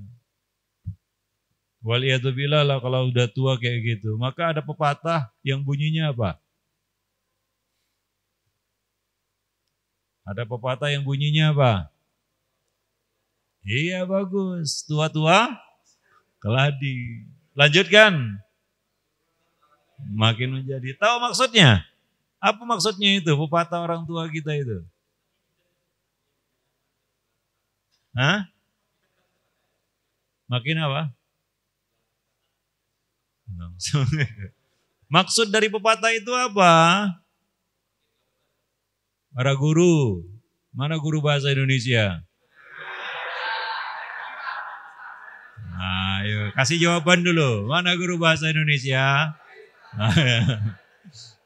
Waliyadzubillah lah kalau udah tua kayak gitu. Maka ada pepatah yang bunyinya apa? Ada pepatah yang bunyinya apa? Iya bagus, tua-tua keladi. Lanjutkan. Makin menjadi. Tahu maksudnya? Apa maksudnya itu? Pepatah orang tua kita itu. Hah? Makin apa? Maksud dari pepatah itu apa? Para guru. Mana guru bahasa Indonesia? Ayo, kasih jawaban dulu. Mana guru bahasa Indonesia?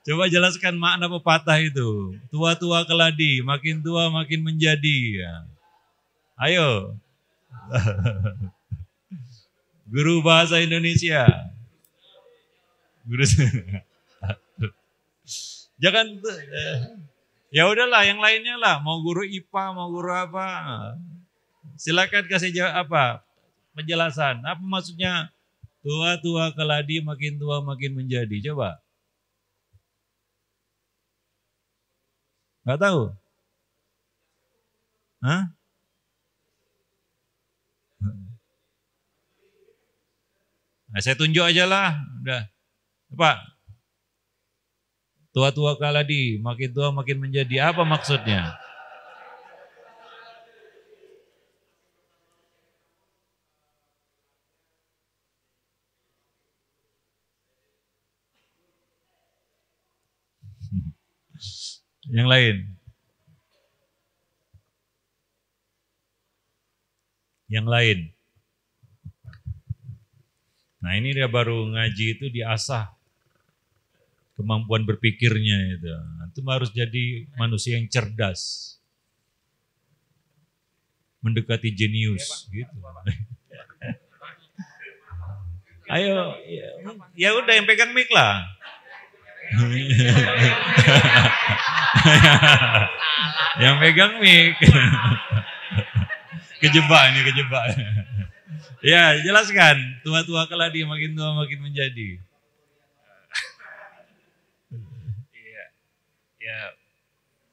Coba jelaskan makna pepatah itu. Tua-tua keladi, makin tua makin menjadi. Ayo. Guru bahasa Indonesia. Guru. Jangan ya udahlah yang lainnya lah, mau guru IPA, mau guru apa. Silakan kasih jawab apa? Penjelasan. Apa maksudnya tua-tua keladi makin tua makin menjadi? Coba. Nggak tahu? Hah? Nah, saya tunjuk aja lah. Udah. Pak. Tua-tua keladi makin tua makin menjadi. Apa maksudnya? Yang lain. Yang lain. Nah ini dia baru ngaji itu diasah kemampuan berpikirnya itu. Itu harus jadi manusia yang cerdas. Mendekati jenius gitu. Ayo, ya udah yang pegang mic lah. Yang pegang mic. Kejebak. Ya, jelaskan. Tua-tua keladi makin tua makin menjadi. Iya. Ya,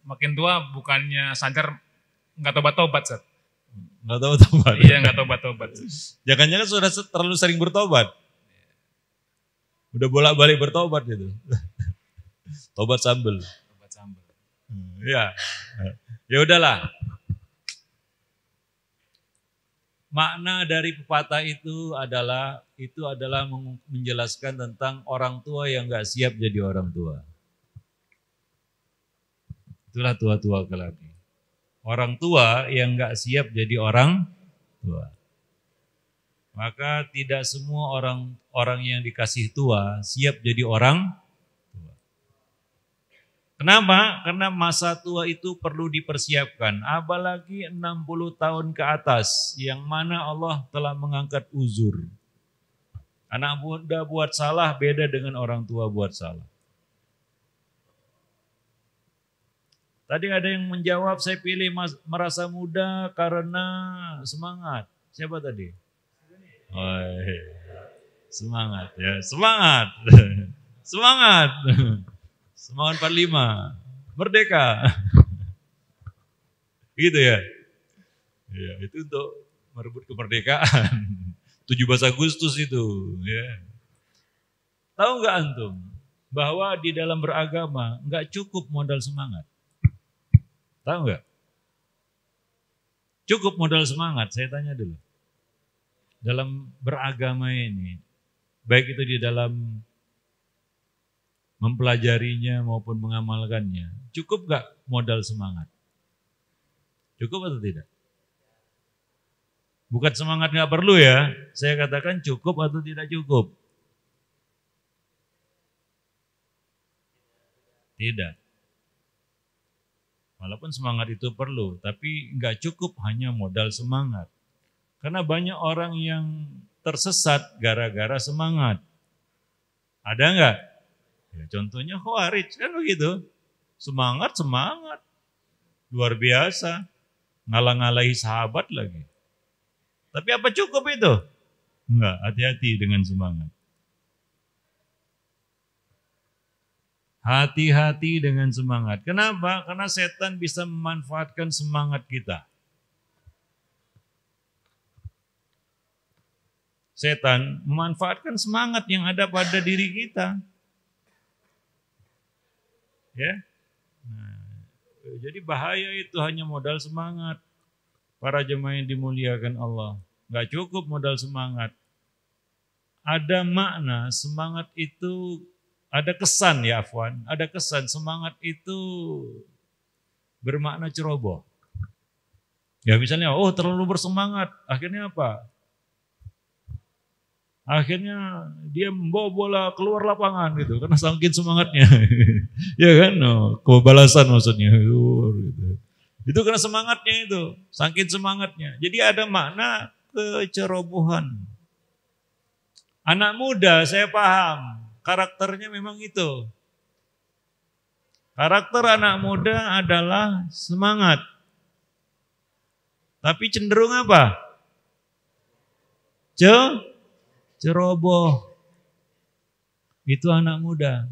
makin tua bukannya sadar nggak tobat-tobat, Zat. Nggak tahu tobat. Iya, nggak tobat-tobat. Jangan-jangan sudah terlalu sering bertobat. Udah bolak-balik bertobat gitu. Tobat sambel. Tobat sambal. Ya. Ya udahlah. Makna dari pepatah itu adalah menjelaskan tentang orang tua yang nggak siap jadi orang tua. Itulah tua-tua keladi. Orang tua yang nggak siap jadi orang tua. Maka tidak semua orang yang dikasih tua siap jadi orang tua. Kenapa? Karena masa tua itu perlu dipersiapkan. Apalagi 60 tahun ke atas, yang mana Allah telah mengangkat uzur. Anak muda buat salah beda dengan orang tua buat salah. Tadi ada yang menjawab, saya pilih merasa muda karena semangat. Siapa tadi? Oh, semangat ya, semangat. Semangat. Semangat 45. Merdeka. Gitu ya. Ya, itu untuk merebut kemerdekaan. 17 Agustus itu, ya. Tahu nggak antum bahwa di dalam beragama nggak cukup modal semangat? Tahu nggak? Cukup modal semangat, saya tanya dulu. Dalam beragama ini, baik itu di dalam mempelajarinya maupun mengamalkannya, cukup nggak modal semangat? Cukup atau tidak? Bukan semangat nggak perlu ya, saya katakan cukup atau tidak cukup? Tidak. Walaupun semangat itu perlu, tapi nggak cukup hanya modal semangat. Karena banyak orang yang tersesat gara-gara semangat. Ada nggak? Ya, contohnya Khawarij kan begitu. Semangat, luar biasa. Ngalah-ngalahi sahabat lagi. Tapi apa cukup itu? Enggak, hati-hati dengan semangat. Hati-hati dengan semangat. Kenapa? Karena setan bisa memanfaatkan semangat kita. Setan memanfaatkan semangat yang ada pada diri kita. Ya. Nah, jadi bahaya itu hanya modal semangat. Para jemaah yang dimuliakan Allah, nggak cukup modal semangat. Ada makna semangat itu, ada kesan ya Afwan, ada kesan semangat itu bermakna ceroboh. Ya misalnya, oh terlalu bersemangat, akhirnya apa? Akhirnya dia membawa bola keluar lapangan gitu, karena saking semangatnya. Ya kan, no, kebalasan maksudnya. Gitu. Itu karena semangatnya itu, saking semangatnya. Jadi ada makna kecerobohan. Anak muda saya paham, karakternya memang itu. Karakter anak muda adalah semangat. Tapi cenderung apa? Ceroboh. Itu anak muda.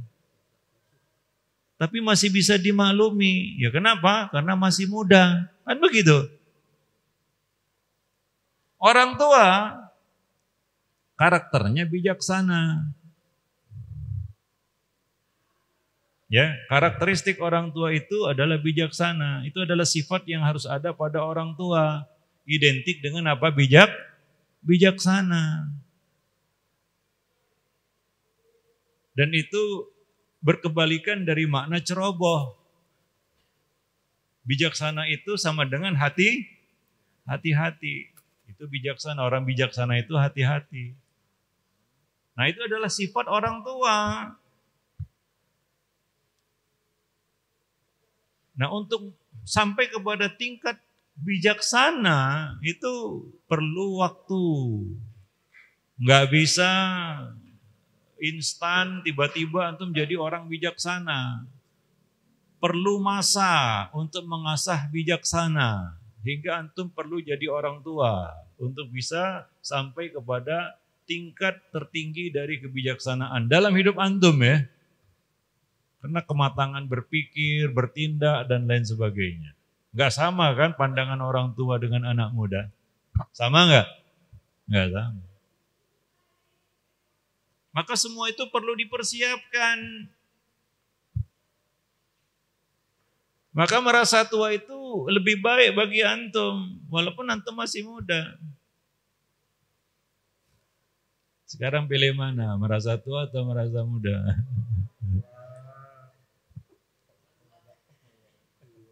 Tapi masih bisa dimaklumi. Ya kenapa? Karena masih muda. Kan begitu. Orang tua karakternya bijaksana. Ya, karakteristik orang tua itu adalah bijaksana. Itu adalah sifat yang harus ada pada orang tua. Identik dengan apa? Bijaksana. Dan itu berkebalikan dari makna ceroboh. Bijaksana itu sama dengan hati-hati. Itu bijaksana, orang bijaksana itu hati-hati. Nah itu adalah sifat orang tua. Nah untuk sampai kepada tingkat bijaksana itu perlu waktu. Nggak bisa instan tiba-tiba antum jadi orang bijaksana. Perlu masa untuk mengasah bijaksana. Hingga antum perlu jadi orang tua untuk bisa sampai kepada tingkat tertinggi dari kebijaksanaan dalam hidup antum ya. Karena kematangan berpikir, bertindak dan lain sebagainya. Enggak sama kan pandangan orang tua dengan anak muda. Sama nggak? Nggak sama. Maka semua itu perlu dipersiapkan. Maka merasa tua itu lebih baik bagi antum, walaupun antum masih muda. Sekarang pilih mana, merasa tua atau merasa muda?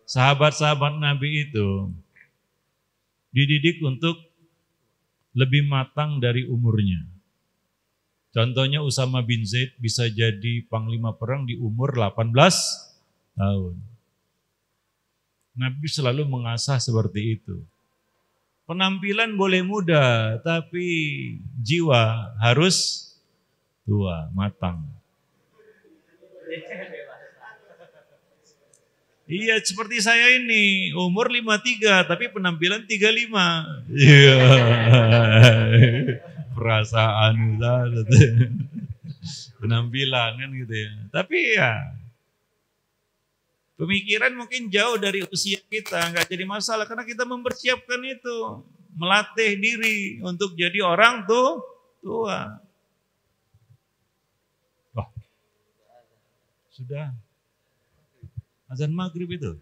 Sahabat-sahabat Nabi itu dididik untuk lebih matang dari umurnya. Contohnya Usama bin Zaid bisa jadi panglima perang di umur 18 tahun. Nabi selalu mengasah seperti itu. Penampilan boleh muda, tapi jiwa harus tua, matang. Iya, seperti saya ini, umur 53, tapi penampilan 35. Iya. Perasaan penampilan kan gitu ya. Tapi ya pemikiran mungkin jauh dari usia kita, nggak jadi masalah karena kita mempersiapkan itu, melatih diri untuk jadi orang tua. Wah, sudah azan maghrib itu.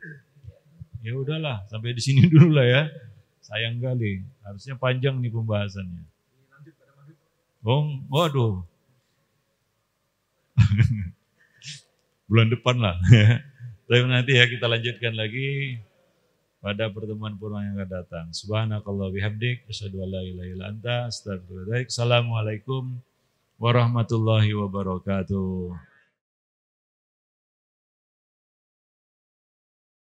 Ya udahlah, sampai di sini dulu lah ya. Sayang kali, harusnya panjang nih pembahasannya. Oh, waduh. Bulan depan lah. Tapi nanti ya kita lanjutkan lagi pada pertemuan-pertemuan yang akan datang. Subhanakallah bihamdik, asyhadu an la ilaha illa anta, astaghfiruka wa atubu ilaik. Assalamualaikum warahmatullahi wabarakatuh.